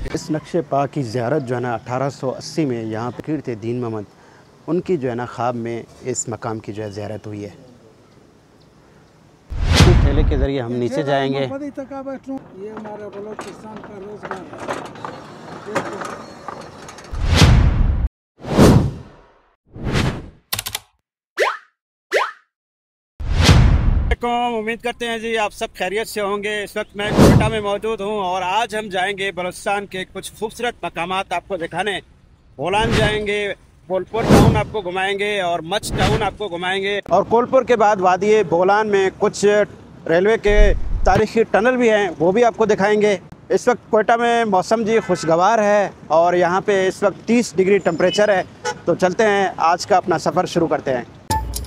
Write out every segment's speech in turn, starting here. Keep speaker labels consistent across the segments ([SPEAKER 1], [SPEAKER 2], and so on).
[SPEAKER 1] इस नक्शे पाक की ज़ियारत जो है ना 1880 में यहाँ फ़कीर थे दीन मोहम्मद, उनकी जो है ना ख्वाब में इस मकाम की जो है ज़ियारत हुई है। ठेले के ज़रिए हम नीचे जाएंगे।
[SPEAKER 2] ये हमारा बलूचिस्तान का रोज़गार है।
[SPEAKER 1] उम्मीद करते हैं जी आप सब खैरियत से होंगे। इस वक्त मैं कोयटा में मौजूद हूं और आज हम जाएंगे बलूचिस्तान के कुछ खूबसूरत मकामात आपको दिखाने। बोलान जाएंगे, कोलपुर टाउन आपको घुमाएंगे और मच टाउन आपको घुमाएंगे, और कोलपुर के बाद वादी बोलान में कुछ रेलवे के तारीखी टनल भी हैं, वो भी आपको दिखाएंगे। इस वक्त कोयटा में मौसम जी खुशगवार है और यहाँ पे इस वक्त 30 डिग्री टेम्परेचर है। तो चलते हैं, आज का अपना सफ़र शुरू करते हैं।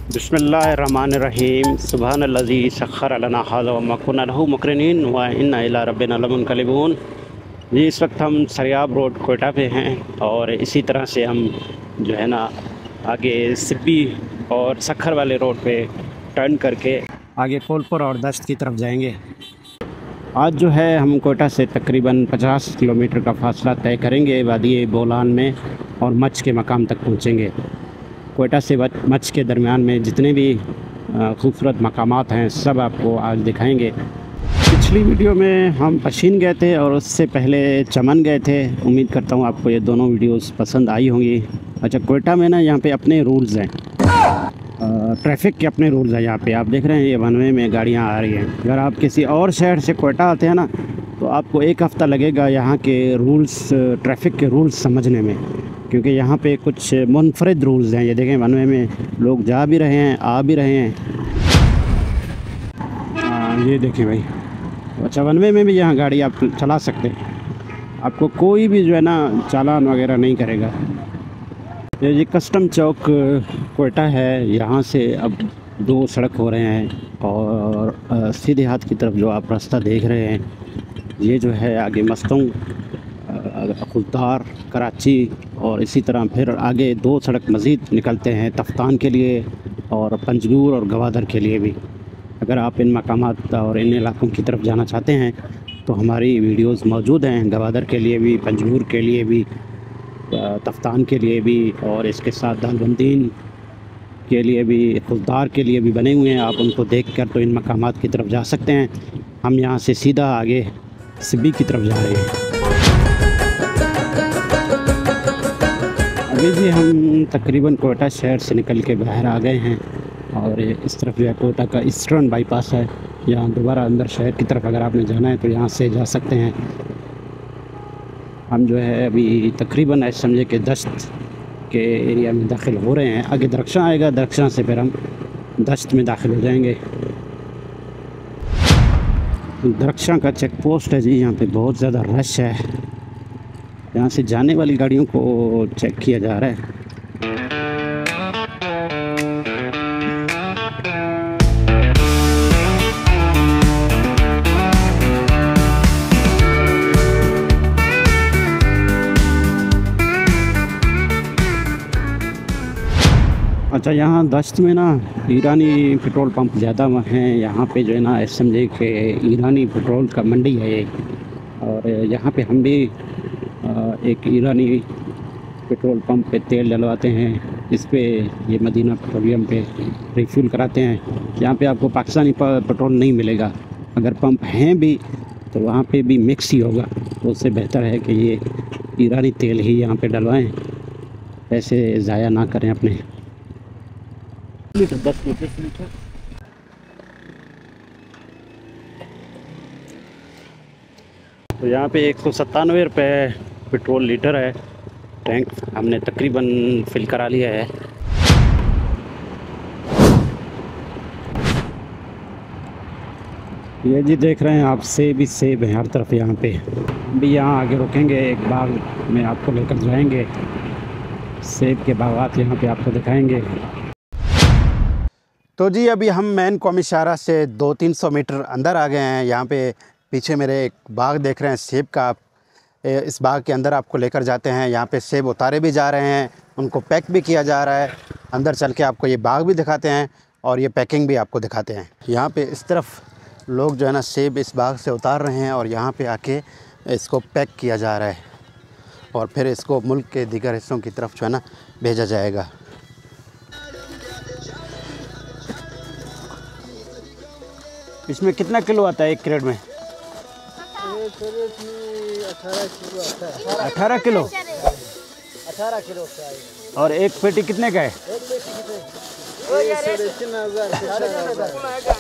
[SPEAKER 1] बिस्मिल्लाहिर्रहमानिर्रहीम। सुब्हानल्लज़ी सख्खर लना हाज़ा व मा कुन्ना लहू मुक़रिनीन व इन्ना इला रब्बिना लमुनक़लिबून। जी इस वक्त हम सरियाब रोड कोयटा पे हैं और इसी तरह से हम जो है ना आगे सिब्बी और सखर वाले रोड पे टर्न करके आगे कोलपुर और दश्त की तरफ जाएंगे। आज जो है हम कोयटा से तकरीबन 50 किलोमीटर का फ़ासला तय करेंगे वादी बोलान में और मच के मकाम तक पहुँचेंगे। कोयटा से मच के दरमियान में जितने भी खूबसूरत मकामात हैं सब आपको आज दिखाएंगे। पिछली वीडियो में हम पशीन गए थे और उससे पहले चमन गए थे। उम्मीद करता हूँ आपको ये दोनों वीडियोस पसंद आई होंगी। अच्छा, कोयटा में ना यहाँ पे अपने रूल्स हैं, ट्रैफिक के अपने रूल्स हैं। यहाँ पे आप देख रहे हैं ये वन वे में गाड़ियाँ आ रही हैं। अगर आप किसी और शहर से कोयटा आते हैं ना तो आपको एक हफ़्ता लगेगा यहाँ के रूल्स, ट्रैफिक के रूल्स समझने में, क्योंकि यहाँ पे कुछ मुनफरिद रूल्स हैं। ये देखें वन वे में लोग जा भी रहे हैं, आ भी रहे हैं। ये देखें भाई। अच्छा, वन वे में भी यहाँ गाड़ी आप चला सकते हैं, आपको कोई भी जो है ना चालान वगैरह नहीं करेगा। ये जी कस्टम चौक कोयटा है। यहाँ से अब 2 सड़क हो रहे हैं और सीधे हाथ की तरफ जो आप रास्ता देख रहे हैं ये जो है आगे मस्तूंग, खुलदार, कराची और इसी तरह फिर आगे 2 सड़क मज़ीद निकलते हैं तफ्तान के लिए और पंजगूर और गवादर के लिए भी। अगर आप इन मकामात और इन इलाकों की तरफ जाना चाहते हैं तो हमारी वीडियोस मौजूद हैं, गवादर के लिए भी, पंजगूर के लिए भी, तफ्तान के लिए भी और इसके साथ दालबंदीन के लिए भी, खुलदार के लिए भी बने हुए हैं। आप उनको देख कर तो इन मकामात की तरफ जा सकते हैं। हम यहाँ से सीधा आगे सिब्बी की तरफ जा रहे हैं। अभी भी हम तकरीबन कोयटा शहर से निकल के बाहर आ गए हैं और इस तरफ जो है कोयटा का ईस्टर्न बाईपास है। यहाँ दोबारा अंदर शहर की तरफ अगर आपने जाना है तो यहाँ से जा सकते हैं। हम जो है अभी तकरीबन ऐसे समझे कि दश्त के एरिया में दाखिल हो रहे हैं। आगे दरख्शां आएगा, दरख्शां से फिर हम दश्त में दाखिल हो जाएंगे। दरख्शां का चेक पोस्ट है जी, यहाँ पे बहुत ज़्यादा रश है। यहाँ से जाने वाली गाड़ियों को चेक किया जा रहा है। अच्छा, यहाँ दश्त में ना ईरानी पेट्रोल पंप ज़्यादा हैं। यहाँ पे जो है ना समझे कि ईरानी पेट्रोल का मंडी है ये, और यहाँ पे हम भी एक ईरानी पेट्रोल पंप पे तेल डलवाते हैं। इस पे ये मदीना पेट्रोलियम पे रिफ्यूल कराते हैं। यहाँ पे आपको पाकिस्तानी पेट्रोल नहीं मिलेगा। अगर पंप हैं भी तो वहाँ पे भी मिक्स ही होगा, तो उससे बेहतर है कि ये ईरानी तेल ही यहाँ पे डलवाएं, पैसे ज़ाया ना करें अपने। 10 लीटर। तो यहाँ पे 197 रुपये पेट्रोल लीटर है। टैंक हमने तकरीबन फिल करा लिया है। ये जी देख रहे हैं आप, सेब ही सेब है हर तरफ। यहाँ पे भी यहाँ आगे रुकेंगे, एक बाग में आपको लेकर जाएंगे, सेब के बागात यहाँ पे आपको दिखाएंगे। तो जी अभी हम मैन कौमी शाहरा से 200-300 मीटर अंदर आ गए हैं। यहाँ पे पीछे मेरे एक बाग देख रहे हैं सेब का। इस बाग के अंदर आपको लेकर जाते हैं। यहाँ पे सेब उतारे भी जा रहे हैं, उनको पैक भी किया जा रहा है। अंदर चल के आपको ये बाग भी दिखाते हैं और ये पैकिंग भी आपको दिखाते हैं। यहाँ पे इस तरफ लोग जो है ना सेब इस बाग से उतार रहे हैं और यहाँ पे आके इसको पैक किया जा रहा है। और फिर इसको मुल्क के दीगर हिस्सों की तरफ जो है ना भेजा जाएगा। इसमें कितना किलो आता है एक क्रेट में? 18 किलो।
[SPEAKER 2] 18 किलो का है।
[SPEAKER 1] और एक पेटी कितने का है?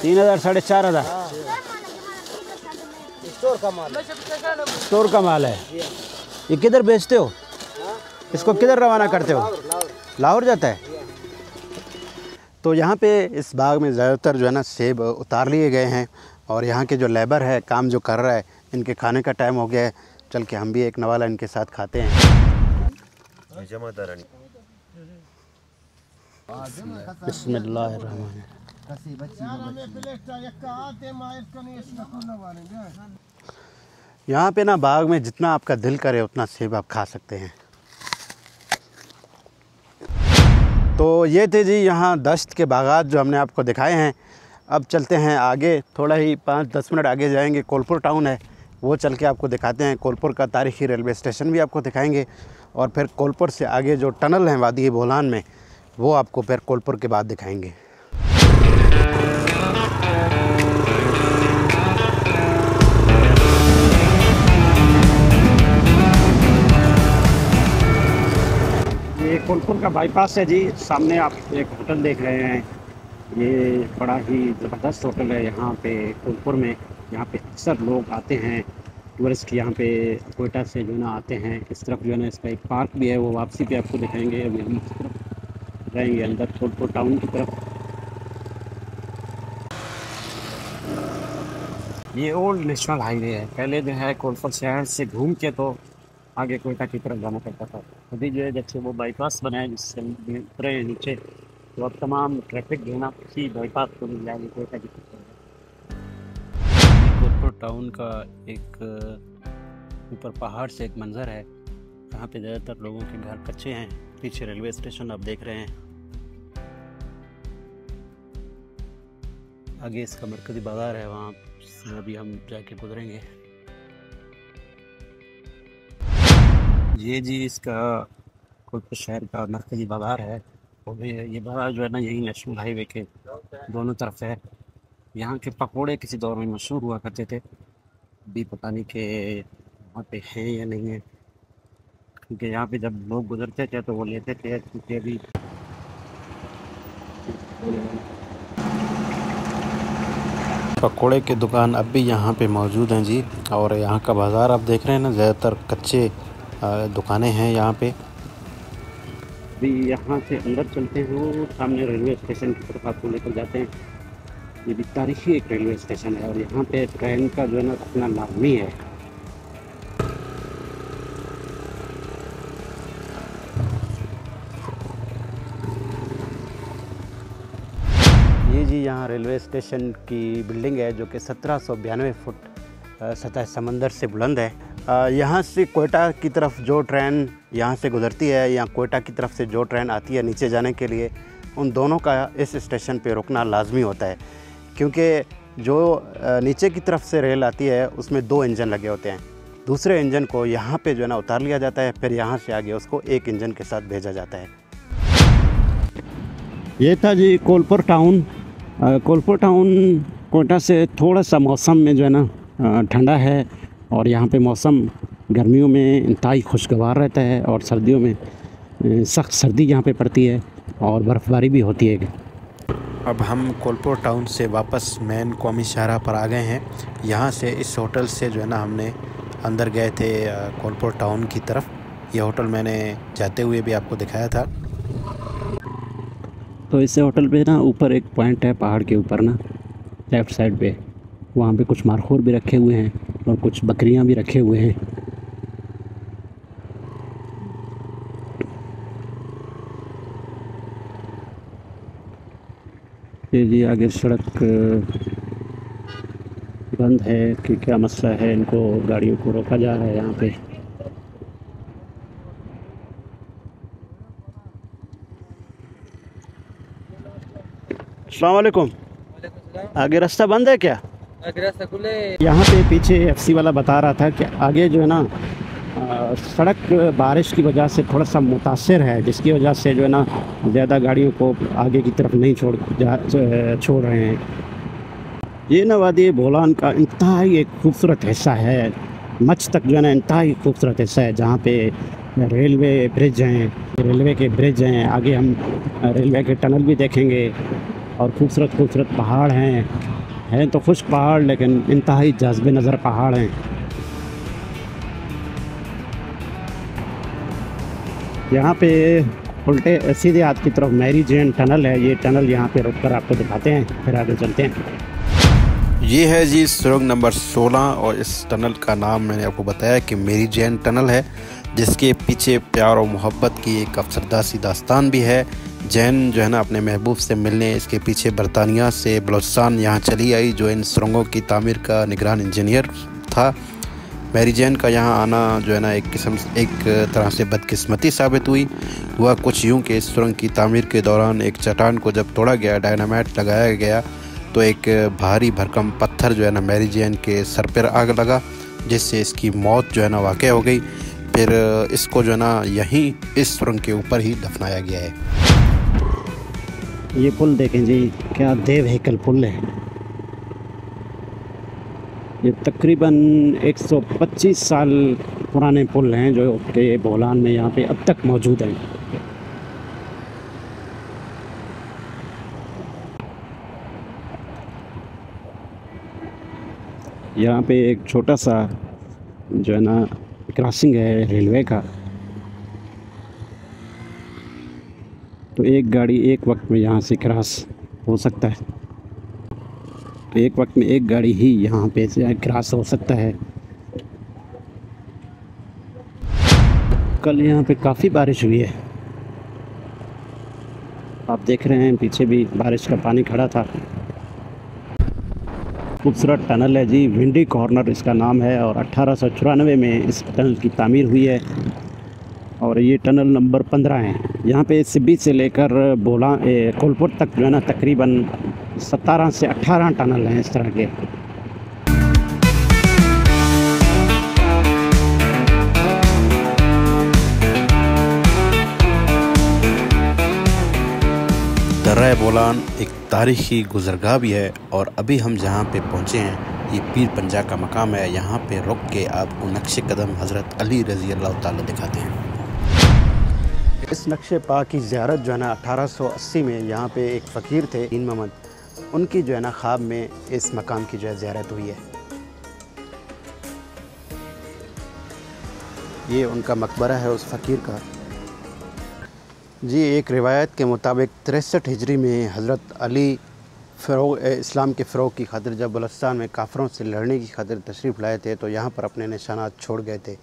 [SPEAKER 1] 3,000 साढ़े 4,000।
[SPEAKER 2] स्टोर का माल।
[SPEAKER 1] स्टोर का माल है। ये किधर बेचते हो? इसको किधर रवाना करते हो? लाहौर जाता है। तो यहाँ पे इस बाग में ज़्यादातर जो है ना सेब उतार लिए गए हैं और यहाँ के जो लेबर है काम जो कर रहा है, इनके खाने का टाइम हो गया है। चल के हम भी एक नवाला इनके साथ खाते हैं। बिस्मिल्लाहिर्रहमानिर्रहीम। यहाँ पे ना बाग में जितना आपका दिल करे उतना सेब आप खा सकते हैं। तो ये थे जी यहाँ दश्त के बागात जो हमने आपको दिखाए हैं। अब चलते हैं आगे, थोड़ा ही 5-10 मिनट आगे जाएंगे, कोलपुर टाउन है, वो चल के आपको दिखाते हैं। कोलपुर का तारीख़ी रेलवे स्टेशन भी आपको दिखाएंगे और फिर कोलपुर से आगे जो टनल हैं वादी बोलान में, वो आपको फिर कोलपुर के बाद दिखाएंगे। ये कोलपुर का बाईपास है जी। सामने आप एक होटल देख रहे हैं, ये बड़ा ही ज़बरदस्त होटल है यहाँ पे कोलपुर में। यहाँ पे अक्सर लोग आते हैं, टूरिस्ट यहाँ पे कोयटा से जो ना आते हैं। इस तरफ जो है ना इसका एक पार्क भी है, वो वापसी पे आपको दिखाएंगे। अभी हम इस तरफ जाएंगे अंदर कोलपुर टाउन की तरफ। ये ओल्ड नेशनल हाईवे है। पहले जो है कोलपुर शहर से घूम के तो आगे कोयटा की तरफ जाना पड़ता था। अभी जो है जब से वो बाईपास बना है जिससे उतरे हैं नीचे, तो अब तमाम ट्रैफिक जो है ना इसी बाईपास को मिल जाएगी कोयटा की तरफ। कोलपुर टाउन का एक ऊपर पहाड़ से एक मंज़र है, यहाँ पे ज़्यादातर लोगों के घर कच्चे हैं। पीछे रेलवे स्टेशन आप देख रहे हैं, आगे इसका मरकज़ी बाज़ार है, वहाँ से अभी हम जाके गुजरेंगे। ये जी इसका कोलपुर शहर का मरकज़ी बाज़ार है। और ये बाज़ार जो है ना यही नेशनल हाईवे के दोनों तरफ है। यहाँ के पकोड़े किसी दौर में मशहूर हुआ करते थे, अभी पता नहीं कि वहाँ पे हैं या नहीं है, क्योंकि यहाँ पे जब लोग गुजरते थे तो वो लेते थे। क्योंकि अभी पकोड़े की दुकान अब भी यहाँ पे मौजूद हैं जी। और यहाँ का बाज़ार आप देख रहे हैं ना, ज़्यादातर कच्चे दुकानें हैं यहाँ पे। अभी यहाँ से अंदर चलते हैं, वो सामने रेलवे स्टेशन की तरफ आपको लेकर जाते हैं। ये भी तारीखी एक रेलवे स्टेशन है और यहाँ पे ट्रेन का जो है ना रुकना लाजमी है। ये जी यहाँ रेलवे स्टेशन की बिल्डिंग है जो कि 1792 फुट सतह समंदर से बुलंद है। यहाँ से कोयटा की तरफ जो ट्रेन यहाँ से गुजरती है या कोयटा की तरफ से जो ट्रेन आती है नीचे जाने के लिए, उन दोनों का इस स्टेशन पे रुकना लाजमी होता है। क्योंकि जो नीचे की तरफ से रेल आती है उसमें 2 इंजन लगे होते हैं। दूसरे इंजन को यहाँ पे जो है ना उतार लिया जाता है, फिर यहाँ से आगे उसको एक इंजन के साथ भेजा जाता है। ये था जी कोलपुर टाउन। कोलपुर टाउन कोयटा से थोड़ा सा मौसम में जो है ना ठंडा है और यहाँ पे मौसम गर्मियों में इंतहाई खुशगवार रहता है और सर्दियों में सख्त सर्दी यहाँ पे पड़ती है और बर्फ़बारी भी होती है। अब हम कोलपुर टाउन से वापस मेन कौमी शाहराह पर आ गए हैं। यहाँ से इस होटल से जो है ना हमने अंदर गए थे कोलपुर टाउन की तरफ। ये होटल मैंने जाते हुए भी आपको दिखाया था। तो इस होटल पे ना ऊपर एक पॉइंट है पहाड़ के ऊपर ना, लेफ़्ट साइड पे, वहाँ पे कुछ मारखोर भी रखे हुए हैं और कुछ बकरियाँ भी रखे हुए हैं। ये जी आगे सड़क बंद है कि क्या मसला है, इनको गाड़ियों को रोका जा रहा है यहाँ पे। अस्सलाम वालेकुम। आगे रास्ता बंद है क्या? आगे रास्ता खुले। यहाँ पे पीछे FC वाला बता रहा था कि आगे जो है ना सड़क बारिश की वजह से थोड़ा सा मुतासर है, जिसकी वजह से जो है ना ज़्यादा गाड़ियों को आगे की तरफ नहीं छोड़ रहे हैं। ये ना वादी बोलान का इंतहाई एक खूबसूरत हिस्सा है, मच तक जो है ना इंतहाई खूबसूरत हिस्सा है, जहाँ पे रेलवे के ब्रिज हैं। आगे हम रेलवे के टनल भी देखेंगे और खूबसूरत पहाड़ हैं तो खुश्क पहाड़, लेकिन इंतहाई जाज़िब नज़र पहाड़ हैं। यहाँ पे उल्टे सीधे हाथ की तरफ मैरी जेन टनल है। ये टनल यहाँ पे रुक कर आपको दिखाते हैं, फिर आगे चलते हैं।
[SPEAKER 3] ये है जी सुरंग नंबर 16 और इस टनल का नाम मैंने आपको बताया कि मेरी जैन टनल है, जिसके पीछे प्यार और मोहब्बत की एक अफसरदा सी दास्तान भी है। जैन जो है ना अपने महबूब से मिलने इसके पीछे बरतानिया से बलूचिस्तान यहाँ चली आई, जो इन सुरंगों की तामीर का निगरान इंजीनियर था। मैरी जैन का यहाँ आना जो है ना एक तरह से बदकिस्मती साबित हुई। हुआ कुछ यूँ कि इस सुरंग की तामीर के दौरान एक चट्टान को जब तोड़ा गया, डायनामाइट लगाया गया, तो एक भारी भरकम पत्थर जो है ना मैरी जैन के सर पर आग लगा, जिससे इसकी मौत जो है ना वाक़ हो गई। फिर इसको जो है ना यहीं इस सुरंग के ऊपर ही दफनाया गया है।
[SPEAKER 1] ये पुल देखें जी, क्या देव हैकल पुल है। ये तकरीबन 125 साल पुराने पुल हैं जो कि बोलान में यहाँ पे अब तक मौजूद हैं। यहाँ पे एक छोटा सा जो है ना क्रॉसिंग है रेलवे का, तो एक गाड़ी एक वक्त में यहाँ से क्रॉस हो सकता है, तो एक वक्त में एक गाड़ी ही यहाँ पे से क्रॉस हो सकता है। कल यहाँ पे काफ़ी बारिश हुई है, आप देख रहे हैं पीछे भी बारिश का पानी खड़ा था। खूबसूरत टनल है जी, विंडी कॉर्नर इसका नाम है, और 1894 में इस टनल की तामीर हुई है और ये टनल नंबर 15 है। यहाँ पे सिब्बी से लेकर कोलपुर तक जो है ना तकरीबन 17 से 18 टनल हैं इस तरह के।
[SPEAKER 3] दर्रा बोलान एक तारीख़ी गुज़रगाह भी है, और अभी हम जहाँ पे पहुँचे हैं ये पीर पंजा का मकाम है। यहाँ पे रुक के आपको नक्श कदम हज़रत अली रज़ी अल्लाह ताला दिखाते हैं।
[SPEAKER 1] इस नक्शे पा की ज़ियारत जो है ना 1880 में यहाँ पे एक फ़कीर थे दीन मोहम्मद, उनकी जो है ना ख्वाब में इस मकाम की जो है ज़ियारत हुई है। ये उनका मकबरा है उस फ़कीर का जी। एक रिवायत के मुताबिक 63 हिजरी में हज़रत अली इस्लाम के फ़रोग़ की खातिर जब बलूचिस्तान में काफ़रों से लड़ने की खातिर तशरीफ़ लाए थे, तो यहाँ पर अपने निशानात छोड़ गए थे।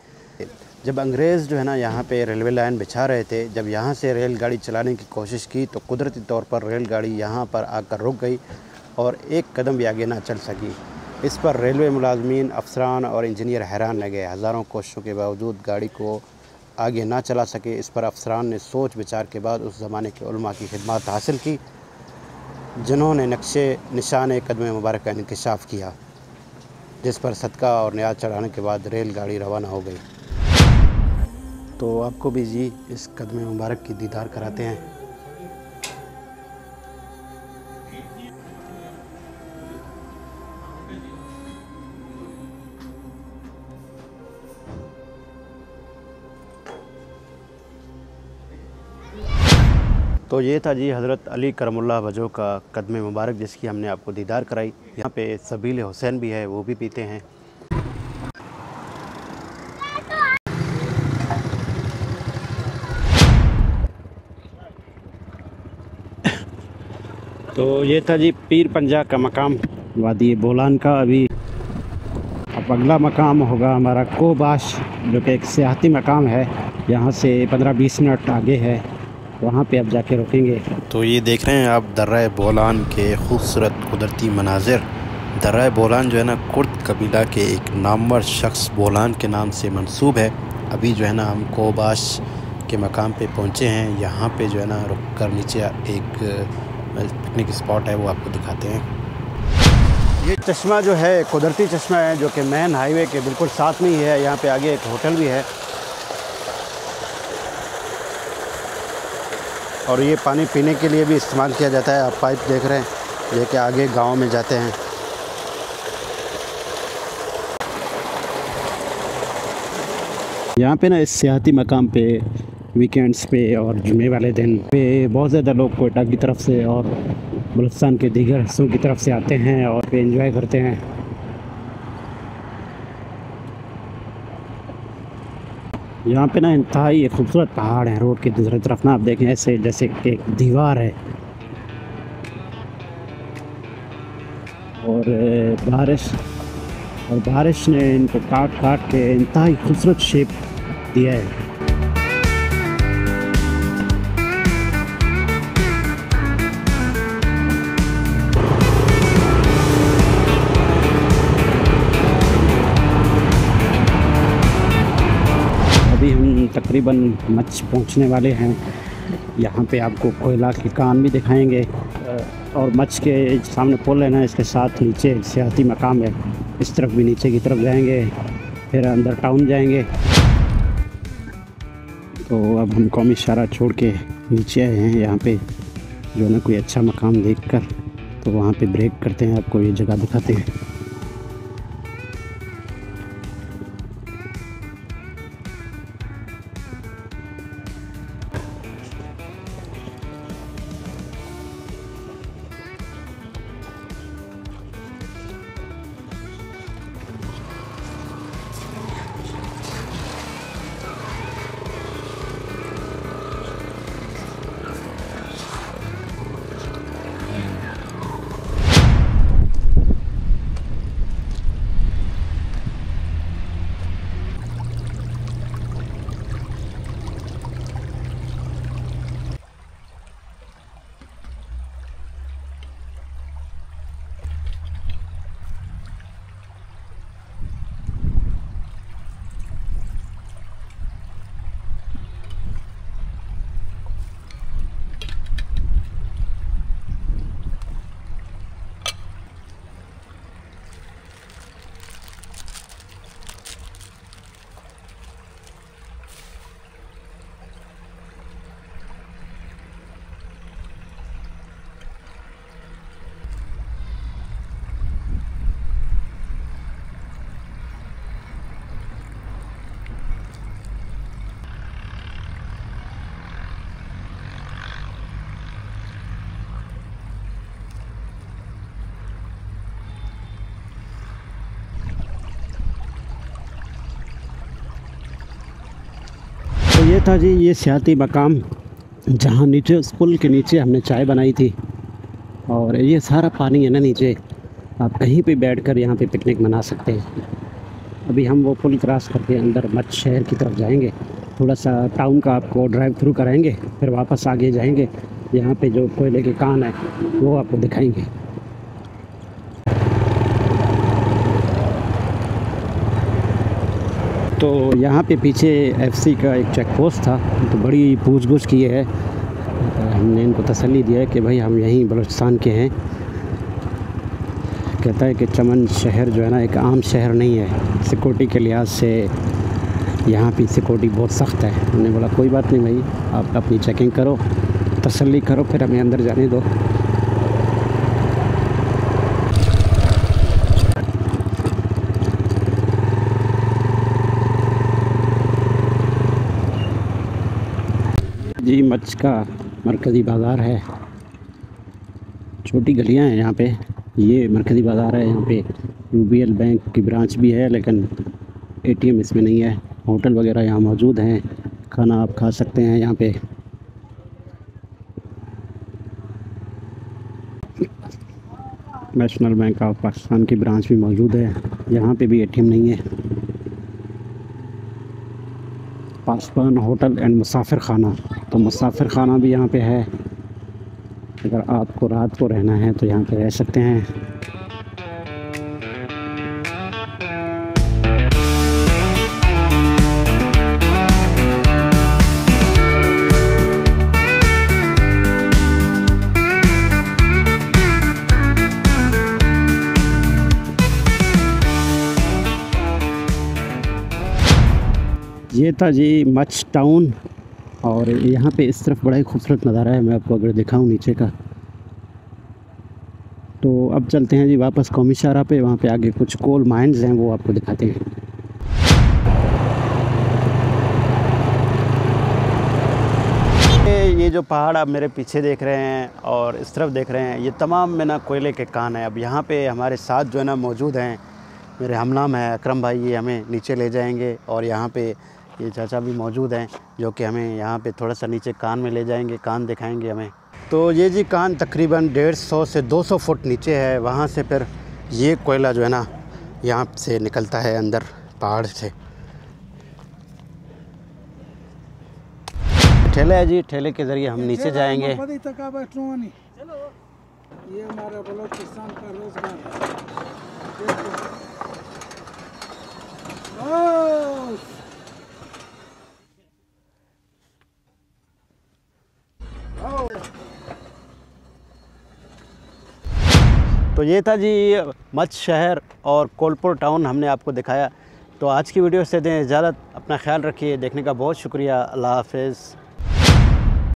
[SPEAKER 1] जब अंग्रेज़ जो है ना यहाँ पे रेलवे लाइन बिछा रहे थे, जब यहाँ से रेलगाड़ी चलाने की कोशिश की तो कुदरती तौर पर रेलगाड़ी यहाँ पर आकर रुक गई और एक कदम भी आगे ना चल सकी। इस पर रेलवे मुलाजमीन, अफसरान और इंजीनियर हैरान रह गए। हज़ारों कोशिशों के बावजूद गाड़ी को आगे ना चला सके। इस पर अफसरान ने सोच विचार के बाद उस ज़माने के उलमा की खिदमत हासिल की, जिन्होंने नक्शे निशान कदम मुबारक का इंकशाफ किया, जिस पर सदका और न्याज चढ़ाने के बाद रेलगाड़ी रवाना हो गई। तो आपको भी जी इस कदम मुबारक की दीदार कराते हैं। तो ये था जी हज़रत अली करमुल्लाह वजह का कदम मुबारक, जिसकी हमने आपको दीदार कराई। यहाँ पे सबील हुसैन भी है, वो भी पीते हैं। तो ये था जी पीर पंजा का मकाम वादी बोलान का। अभी अब अगला मकाम होगा हमारा कोबाश, जो कि एक सियाहती मकाम है, यहाँ से 15-20 मिनट आगे है, वहाँ पे अब जाके रुकेंगे।
[SPEAKER 3] तो ये देख रहे हैं आप दर्रा बोलान के खूबसूरत कुदरती मनाजिर। दर्रा बोलान जो है ना कुर्द कबीला के एक नामवर शख्स बोलान के नाम से मंसूब है। अभी जो है ना हम कोबाश के मकाम पे पहुँचे हैं। यहाँ पे जो है ना रुक कर नीचे एक पिकनिक स्पॉट है, वो आपको दिखाते हैं।
[SPEAKER 1] ये चश्मा जो है कुदरती चश्मा है, जो कि मेन हाईवे के बिल्कुल साथ में ही है। यहाँ पे आगे एक होटल भी है
[SPEAKER 3] और ये पानी पीने के लिए भी इस्तेमाल किया जाता है। आप पाइप देख रहे हैं ये कि आगे गांव में जाते हैं।
[SPEAKER 1] यहाँ पे ना इस सियाहती मकाम पे वीकेंड्स पे और जुमे वाले दिन पे बहुत ज़्यादा लोग कोयटा की तरफ से और बलूचिस्तान के दीगर हिस्सों की तरफ से आते हैं और पे एंजॉय करते हैं। यहाँ पे ना इंतहाई खूबसूरत पहाड़ हैं। रोड की दूसरी तरफ ना आप देखें ऐसे जैसे कि एक दीवार है और बारिश ने इनको काट काट के इंतहाई खूबसूरत शेप दिया है। अभी हम तकरीबन मच पहुंचने वाले हैं। यहाँ पे आपको कोयला की कान भी दिखाएंगे और मच के सामने पुल है ना, इसके साथ नीचे सियाहती मकाम है। इस तरफ भी नीचे की तरफ जाएंगे, फिर अंदर टाउन जाएंगे। तो अब हम कौमी शारा छोड़ के नीचे आए हैं। यहाँ पे जो है ना कोई अच्छा मकाम देखकर तो वहाँ पे ब्रेक करते हैं, आपको ये जगह दिखाते हैं। तो ये था जी ये सियाहती मकाम, जहाँ नीचे उस पुल के नीचे हमने चाय बनाई थी। और ये सारा पानी है ना नीचे, आप कहीं पे बैठकर यहाँ पे पिकनिक मना सकते हैं। अभी हम वो पुल क्रॉस करके अंदर मच शहर की तरफ जाएंगे। थोड़ा सा टाउन का आपको ड्राइव थ्रू कराएंगे, फिर वापस आगे जाएंगे। यहाँ पे जो कोयले के कान है वो आपको दिखाएंगे। तो यहाँ पे पीछे एफसी का एक चेक पोस्ट था, तो बड़ी पूछ-गुछ की है। हमने इनको तसल्ली दिया है कि भाई हम यहीं बलूचिस्तान के हैं। कहता है कि चमन शहर जो है ना एक आम शहर नहीं है, सिक्योरिटी के लिहाज से यहाँ पे सिक्योरिटी बहुत सख्त है। हमने बोला कोई बात नहीं भाई, आप अपनी चेकिंग करो, तसल्ली करो, फिर हमें अंदर जाने दो। जी मच का मरकज़ी बाज़ार है, छोटी गलियां हैं यहाँ पे। ये मरकज़ी बाज़ार है, यहाँ पे यूबीएल बैंक की ब्रांच भी है, लेकिन एटीएम इसमें नहीं है। होटल वगैरह यहाँ मौजूद हैं, खाना आप खा सकते हैं यहाँ पे। नेशनल बैंक ऑफ पाकिस्तान की ब्रांच भी मौजूद है, यहाँ पे भी एटीएम नहीं है। पासवान होटल एंड मुसाफिर खाना, तो मुसाफिर खाना भी यहाँ पे है। अगर आपको रात को रहना है तो यहाँ पे रह सकते हैं। ये था जी मच टाउन और यहाँ पे इस तरफ बड़ा ही खूबसूरत नज़ारा है। मैं आपको अगर दिखाऊँ नीचे का, तो अब चलते हैं जी वापस कौमी शाहरा पे। वहाँ पे आगे कुछ कोल माइंस हैं, वो आपको दिखाते हैं। ये जो पहाड़ आप मेरे पीछे देख रहे हैं और इस तरफ देख रहे हैं, ये तमाम में ना कोयले के कान हैं। अब यहाँ पे हमारे साथ जो है ना मौजूद हैं मेरे हमनाम है अकरम भाई, ये हमें नीचे ले जाएंगे। और यहाँ पे ये चाचा भी मौजूद हैं जो कि हमें यहाँ पे थोड़ा सा नीचे कान में ले जाएंगे, कान दिखाएंगे हमें। तो ये जी कान तकरीबन 150 से 200 फुट नीचे है। वहाँ से फिर ये कोयला जो है ना यहाँ से निकलता है अंदर पहाड़ से। ठेला है जी, ठेले के ज़रिए हम नीचे जाएंगे।
[SPEAKER 4] ये हमारा बलूचिस्तान का रोजगार
[SPEAKER 1] तो ये था जी मच शहर और कोलपुर टाउन हमने आपको दिखाया। तो आज की वीडियो से दें इजाज़त, अपना ख्याल रखिए। देखने का बहुत शुक्रिया। अल्लाह हाफ़िज़।